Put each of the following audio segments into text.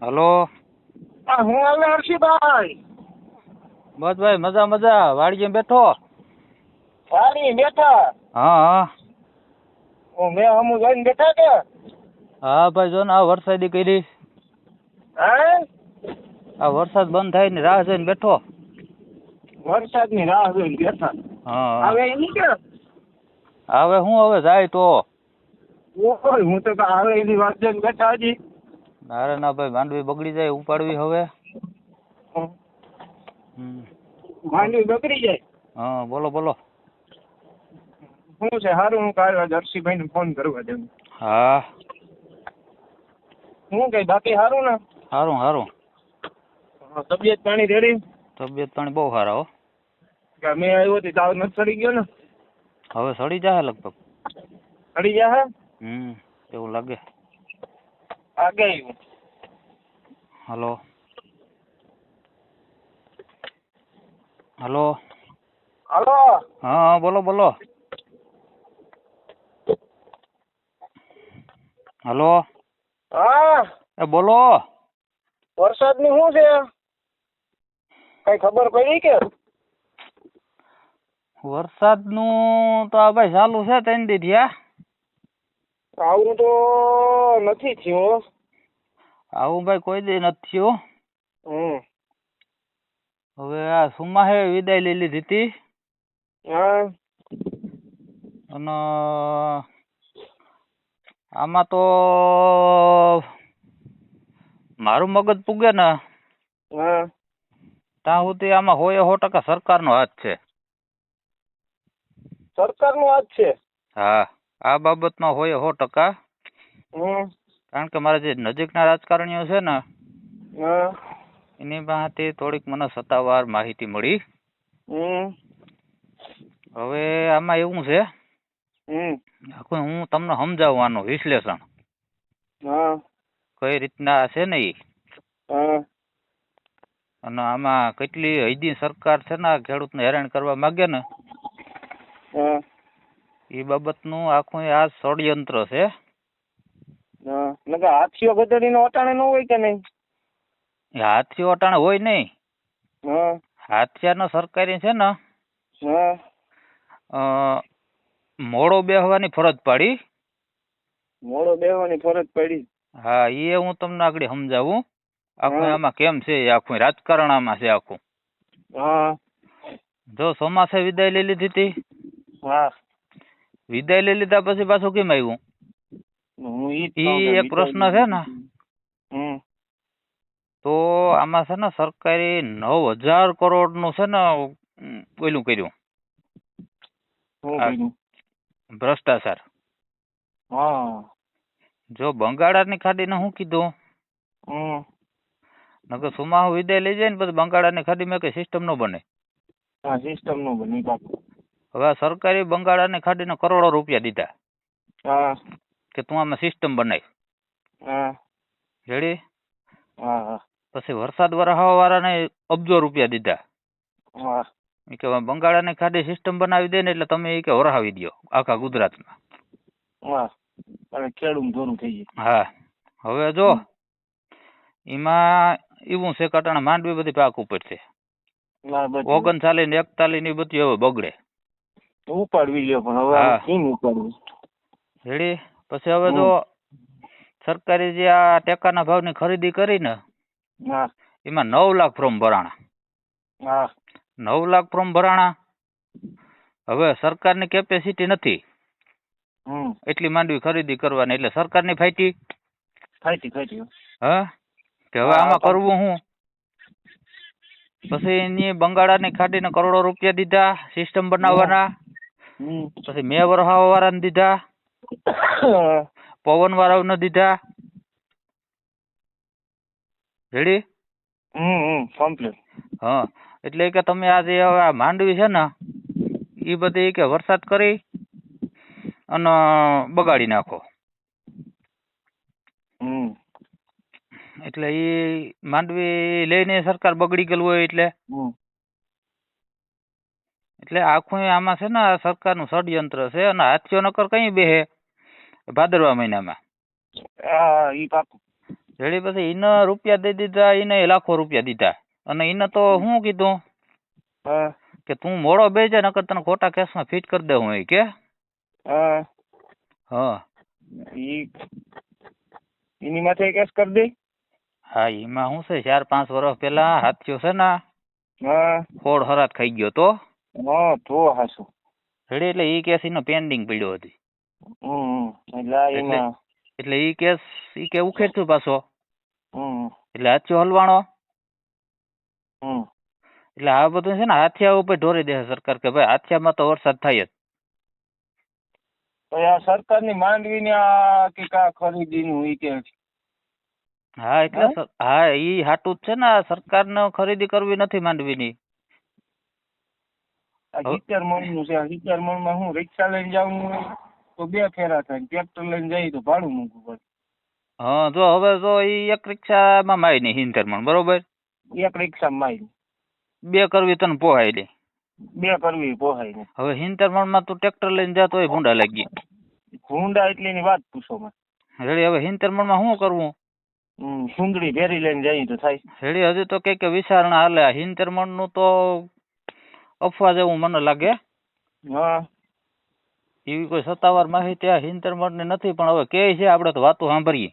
Hello. હું હાલે હર્ષિભાઈ? બસ ભાઈ મજા મજા, વાડીએ બેઠો. વાડી બેઠા? હા હા મેં હમુ જોઈને બેઠા કે? હા ભાઈ, જો ને આ વરસાદી કરી. હે? આ વરસાદ બંધ થાય ને રાહ જોઈને બેઠો. વરસાદની રાહ જોઈને બેઠા? હા હવે એની કે હવે હું હવે જાય તો. ઓય, હું તો હવે એની વાત જોઈને બેઠા હજી. અરે ના ભાઈ, માંડવી બગડી જાય, ઉપાડવી હવે. હમ. હમ. માંડવી બગડી જાય? હા બોલો બોલો. શું છે સારું? હું કાલે હર્ષિભાઈને ફોન કરવા દઉં. હા શું કઈ બાકી સારું ને? સારું સારું. તબિયત પાણી રેડી? તબિયત પાણી બહુ સારા હો. મેં આવ્યો હતી તાવ નથી ચડી ગયો ને? હવે સડી જાય લગભગ. ચડી ગયા? એવું લાગે. આગે આવ્યું. Hello hello. હલો. હા બોલો બોલો. હલો. હા બોલો. વરસાદની શું છે? કઈ ખબર પડી કે? વરસાદનું તો આ ભાઈ ચાલુ છે 3 દી થયા. આવું તો નથી થયું. આવું ભાઈ કોઈ દી નથી થયું. હવે આ સુમાહે વિદાય લઈ લીધી હતી. હા. અને આમાં તો મારું મગજ પૂગે ને હા. ત્યાં સુધી આમાં 100% સરકારનો હાથ છે. સરકારનો હાથ છે? હા, આ બાબતમાં 100%. કારણ કે મારા જે નજીકના રાજકારણીઓ છે ને, એની પાસેથી થોડીક મને સત્તાવાર માહિતી મળી. હવે આમાં એવું છે, હું તમને સમજાવવાનું વિશ્લેષણ કઈ રીતના છે ને એ. અને આમાં કેટલી હૈદી સરકાર છે ને ખેડૂતને હેરાન કરવા માંગે ને, એ બાબતનું આખું આ ષડયંત્ર છે. હાથીઓ ગધેડીનો અટાણે ન હોય કે નહીં? હાથીઓ અટાણે હોય નહીં. હાથિયાનો સરકારી છે ને મોડો બેહવાની ફરજ પાડી. મોડો બેહવાની ફરજ પડી? હા, એ હું તમને આગળ સમજાવું. આખું આમાં કેમ છે, આખું રાજકારણ આમાં છે આખું. જો ચોમાસે વિદાય લઈ લીધી હતી. વિદાય લઈ લીધા પછી પાછું કેમ આવ્યું? એક પ્રશ્ન છે ને, તો આમાં છે ને સરકારી 9,000 કરોડનું છે ને ઓલું કર્યું, ભ્રષ્ટાચાર. જો બંગાળાની ખાડીને શું કીધું? નકર સુમાહુ વિદાય લઈ જાય ને પછી બંગાળાની ખાડીમાં કઈ સિસ્ટમ ન બને. સિસ્ટમ નો બની. હવે સરકારી બંગાળાની ખાડીને કરોડો રૂપિયા દીધા કે તું આમાં સિસ્ટમ બનાવી. રેડી? પછી વરસાદ વરસાવા વાળાને અબજો રૂપિયા દીધા. કે બંગાળાની ખાડી સિસ્ટમ બનાવી દે ને એટલે તમે એ કે વરહાવી દો આખા ગુજરાતમાં. ખેડૂત થઈ જાય. હા, હવે જો એમાં એવું છે કટાણા માંડવી બધી પાક ઉપર છે. 39 ને 41 ની બધી હવે બગડે. ઉપાડવી લ્યો પણ હવે કેમ ઉપાડવું? રેડી? પછી હવે જો સરકારી જે આ ટેકાના ભાવની ખરીદી કરી ને, એમાં 9 લાખ ફોર્મ ભરાણા. 9 લાખ ફોર્મ ભરાણા. હવે સરકારની કેપેસિટી નથી એટલી માંડવી ખરીદી કરવાની, એટલે સરકારની ફાઈટી. હા, કે હવે આમાં કરવું શું? પછી એની બંગાળાની ખાડીને કરોડો રૂપિયા દીધા સિસ્ટમ બનાવવાના. પછી મેં વરહાવા વાળાને દીધા, પવન વાળાને દીધા. રેડી? કમ્પ્લીટ. હા, એટલે કે તમે આજે હવે આ માંડવી છે ને એ બધી કે વરસાદ કરી અને બગાડી નાખો. એટલે એ માંડવી લઈને સરકાર બગડી ગયેલું હોય એટલે આખું આમાં છે ને સરકારનું ષડયંત્ર છે. અને હાથીઓ નકર કઈ બેહે? ભાદરવા મહિનામાં. રેડી પછી એને રૂપિયા દઈ દીધા, એને લાખો રૂપિયા દીધા, અને એને તો શું કીધું હા કે તું મોડો બે જાય નકર તને ખોટા કેસમાં ફિટ કરી દે હું કે હા હા એની માથે કેસ કરી દે. હા એમાં શું છે 4-5 વર્ષ પેલા હાથીઓ છે ને હા ખોડ હરાત ખાઈ ગયો તો હા તો હાસું. રેડી એટલે એ કેસ એનો પેન્ડિંગ પડ્યો હતી. એમાં એટલે ઈ કેસ ઈ કે ઉખેડતું પાછો હમ એટલે હાથીઓ હલવાણો હમ એટલે આ બધું છે ને હાથિયા ઉપર ઢોરી દે સરકાર કે ભાઈ હાથિયામાં તો વરસાદ થાય જ. તો આ સરકારની માંડવીની આ કે કા ખરીદીનું ઈ કે હા એટલે હા ઈ હાટું જ છે ને સરકારને ખરીદી કરવી નથી માંડવીની. આ 70 મણનું છે. આ 70 મણમાં હું રિક્ષા લઈને જાઉં હોય તો 2 ફેરા થાય, ટ્રેક્ટર લઈને જઈએ તો ભાડું મૂકવું પડે. હા જો હવે જો ઈ એક રિક્ષામાં માય નહીં 70 મણ બરોબર, એક રિક્ષામાં માઈ 2 કરવી તને પોહાય નહીં. 2 કરવી પોહાય ને. હવે 70 મણમાં તું ટ્રેક્ટર લઈને જાતો હોય ભૂંડા લાગી ભૂંડા એટલીની વાત પૂછો માં. રેડી હવે 70 મણમાં શું કરવું? સુંદડી ભેરી લઈને જઈએ તો થાય. રેડી હજી તો કઈક વિચારણા હાલે. 70 મણનું તો અફવા જેવું મને લાગે. હા એવી કોઈ સત્તાવાર માહિતી આ 70 મણની નથી, પણ હવે કે છે આપણે તો વાતો સાંભળીએ.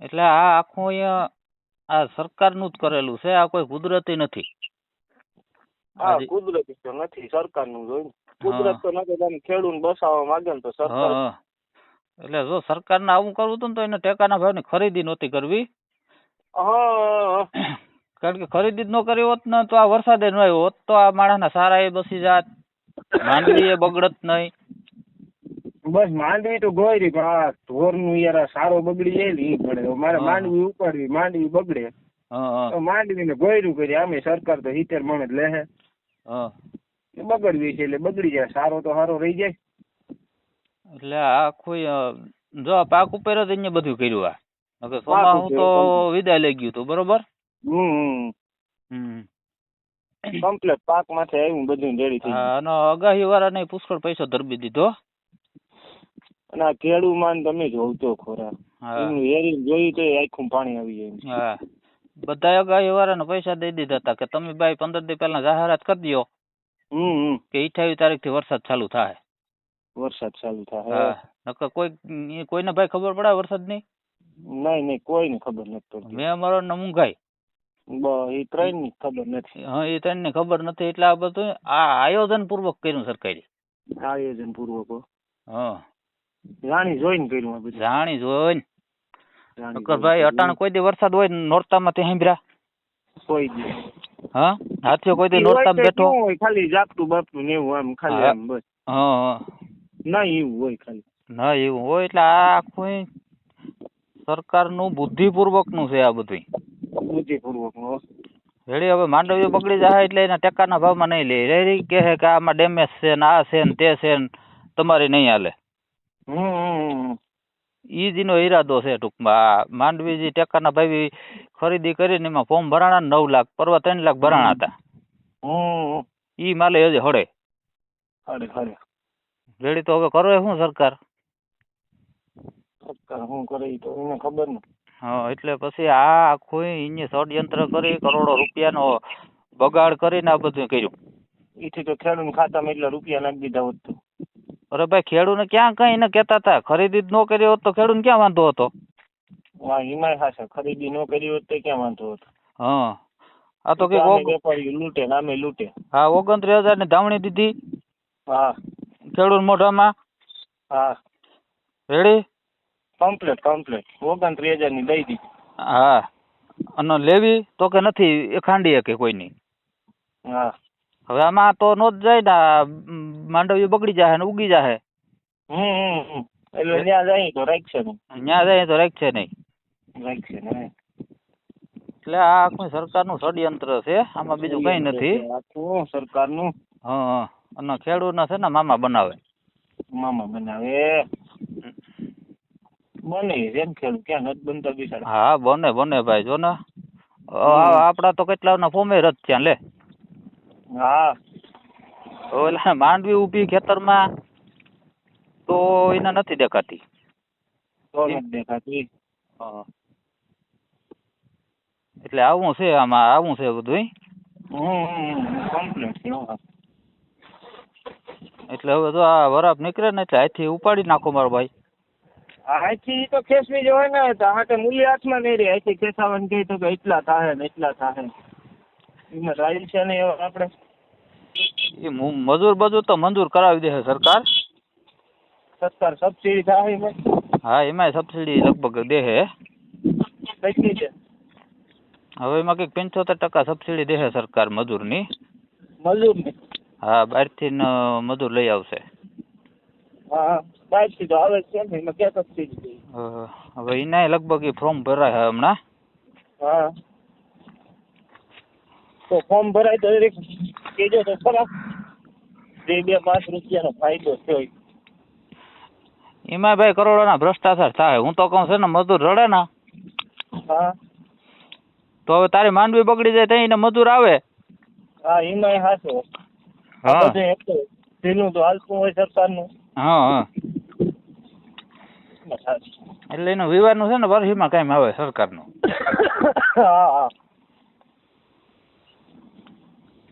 એટલે આ આખું અહીંયા આ સરકારનું જ કરેલું છે, આ કોઈ કુદરતી નથી. હા કુદરતી તો નથી, સરકારનું જ હોય ને. કુદરત તો નથી, તમે ખેડૂતને બસાવવા માંગે ને તો સરકાર. એટલે જો સરકારને આવું કરવું હતું ને તો એને ટેકાના ભાવની ખરીદી નહોતી કરવી. કારણ કે ખરીદી જ ન કરી હોત ને તો આ વરસાદ ન આવ્યો હોત તો આ માણસના સારા એ બસી જાત, માંડવી એ બગડત નહીં. બસ માંડવી તો ગોયરી, પણ આ ઢોરનું યાર સારો બગડી જાય ને એ પડે. મારે માંડવી ઉપાડવી, માંડવી બગડે તો માંડવીને ગોયરું કરી. આમે સરકાર તો 70 મણ જ લે. એ બગડવી છે એટલે બગડી જાય, સારો તો સારો રહી જાય. એટલે આખું જો પાક ઉપર જ અહીંયા બધું કર્યું. આ સોમાહું તો વિદાય લઈ ગયું હતું બરોબર. કમ્પ્લીટ પાક માંથી આવ્યું બધું રેડી થઈ ગયું. અને અગાહી વાળાને પુષ્કળ પૈસો ધરબી દીધો. અને આ ખેડૂ માન તમે જોવ તો ખોરા એનું હેરી જોઈ તો આખું પાણી આવી જાય. હા બધા અગાહી વાળાને પૈસા દઈ દીધા હતા કે તમે ભાઈ 15 દી પહેલા જાહેરાત કરી દો કે 28 તારીખથી વરસાદ ચાલુ થાય. વરસાદ ચાલુ થાય. નકર કોઈને ભાઈ ખબર પડે વરસાદની? નહીં કોઈને ખબર નથી પડતી. મેં અમારો ને મૂંઘાઈ એ 3 ની ખબર નથી. હા એ 3 ની ખબર નથી. એટલે આ બધું આ આયોજન પૂર્વક કર્યું સરકારે. આયોજન પૂર્વક. હા જાણી જોઈને કર્યું આ બધું. જાણી જોઈને. નકર ભાઈ અટાણ કોઈ દી વરસાદ હોય નોરતામાં તે સાંભળ્યા કોઈ દી. હા હાથીઓ કોઈ દી નોરતામાં બેઠો હોય ખાલી જાપતું બાપતું ને એવું આમ ખાલી આમ બસ. ના એવું હોય ખાલી. ના એવું હોય. એટલે આ આખું સરકારનું બુદ્ધિપૂર્વકનું છે આ બધું. બુદ્ધિપૂર્વકનું. રેડી હવે માંડવીઓ બગડી જાય એટલે એના ટેકાના ભાવમાં નહીં લે. રેડી કહે કે આમાં ડેમેજ છે ને આ છે ને તે છે ને તમારે નહીં હાલે. ઈ જ એનો ઈરાદો છે ટૂંકમાં. માંડવી જે ટેકાના ભાવે ખરીદી કરીને એમાં ફોર્મ ભરાણા 9 લાખ, પરવા 3 લાખ ભરાણા હતા. ઈ માલે હજી હળે. રેડી તો હવે કરે શું સરકાર? શું કરે તો એને ખબર ને. એટલે પછી આ આખું એને ષડયંત્ર કરી કરોડો રૂપિયાનો બગાડ કરીને આ બધું કર્યું. એથી તો ખેડૂત ખાતામાં એટલા રૂપિયા નાખી દીધા હોત તો. અરે ભાઈ ખેડૂતને ક્યાં કઈ ને કેતા હતા, ખરીદી જ ન કરી હોત તો ખેડૂત ક્યાં વાંધો હતો? એમાં ખાસ ખરીદી ન કરી હોત તો ક્યાં વાંધો હતો? આ તો વેપારી લૂંટે નામે લૂંટે. 29,000 ની ધાવણી દીધી ખેડૂત મોઢામાં. રેડી કમ્પ્લીટ 29,000 ની દઈ દીધી. અને લેવી તો કે નથી એ ખાંડીએ કે કોઈની. હવે આમાં તો નો જ જાય ને, માંડવીઓ બગડી જાય ને ઉગી જાય. એટલે ત્યાં જાય તો રાખશે નહીં. એટલે આ આખું સરકારનું ષડયંત્ર છે, આમાં બીજું કઈ નથી. સરકારનું. અને ખેડૂતના છે ને મામા બનાવે. બને એમ ખેડૂત ક્યાં નથી બનતા બિચારા. હા બને ભાઈ જો ને આપડા તો કેટલાના ફોમે રદ થયા લે. માંડવી ઉભી ખેતરમાં તો એને નથી દેખાતી. તો નથી દેખાતી. હા. એટલે આવું છે આમાં, આવું છે બધું. કમ્પ્લીટ છે. એટલે હવે તો આ વરાપ નીકળે ને એટલે અહીંથી ઉપાડી નાખો મારો ભાઈ. અહીંથી તો ખેંચવી જ હોય ને, તો હાટે મૂલ્ય હાથમાં નહીં રહે. અહીંથી ખેંચાવાનું કહે તો કે એટલા થાય ને એટલા થાય. એમાં રાઈલ છે ને આપણે એ મજૂર બજૂર તો મંજૂર કરાવી દે છે સરકાર. સરકાર સબસિડી થાય એમાં. હા, એમાંય સબસિડી લગભગ દે છે. કેટલી છે? હવે એમાં કંઈક 75% સબસિડી દે છે સરકાર મજૂરની. મજૂરની? હા, બહારથી મજૂર લઈ આવશે. હા, બહારથી તો આવે છે ને, એમાં ક્યાં સબસિડી? હવે એનાય લગભગ એ ફોર્મ ભરાય છે હમણાં. હા, તો ફોર્મ ભરાય તો કહેજો તો ખરા. 2-5 રૂપિયાનો ફાયદો થયો. એમાં ભાઈ કરોડોના ભ્રષ્ટાચાર થાય. હું તો કહું છે ને, મજૂર રડે ને હા, તો હવે તારી માંડવી બગડી જાય ત્યાં એને મજૂર આવે. હા, એમાંય હાચો. હા, પેલું તો હાલતું હોય સરકારનું. હા, હા. એટલે એનું વિવાદનું છે ને, વર્ષીમાં કાંઈ આવે સરકારનું. હા, હા.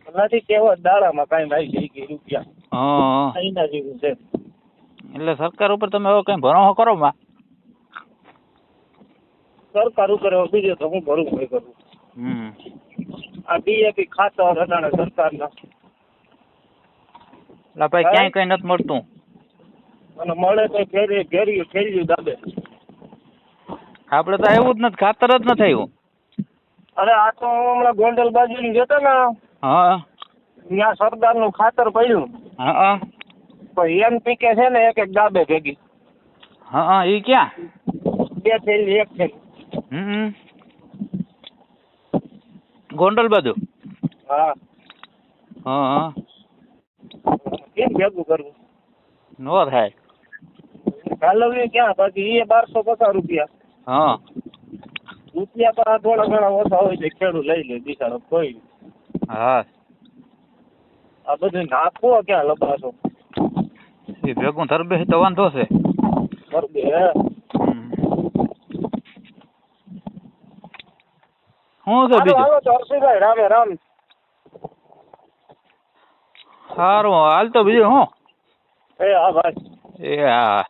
નથી કેવો દાડામાં કાંઈ આવી જાય કે રૂપિયા. હા, એના જેવું છે. એટલે સરકાર ઉપર તમે હવે કઈ ભરોસો કરો માં? સરકાર ઉપર બીજો તો હું ભરું કરું. આ DAP ખાતર અટાણે સરકારના. એટલે ભાઈ ક્યાંય કઈ નથી મળતું. અને મળે તો ફેર્યું દાબે. આપડે તો એવું જ નથી, ખાતર જ નથી આવ્યું. અરે આ તો હમણાં ગોંડલ બાજુ જતો ને, હા, ત્યાં સરદારનું ખાતર પડ્યું. હા, પણ NPK છે ને એક દાબે ભેગી. હા, એ ક્યાં? 2 થેલી 1 થેલી. ગોંડલ બાજુ? હા. હા. કેમ ભેગું કરવું? નો થાય. કાલવ્યું ક્યાં? બાકી એ 1250 રૂપિયા. હા. રૂપિયા પણ થોડા ઘણા ઓછા હોય છે, ખેડૂત લઈ લે બિચારો કોઈ. હા. આ બધું નાખવો ક્યાં લબાસો? એ ભેગું ધરબે તો વાંધો છે. ધરબે શું છે બીજું? હાલો તો હર્ષિભાઈ, રામે રામ. સારું, હાલ તો બીજું હું? હા ભાઈ. એ હા.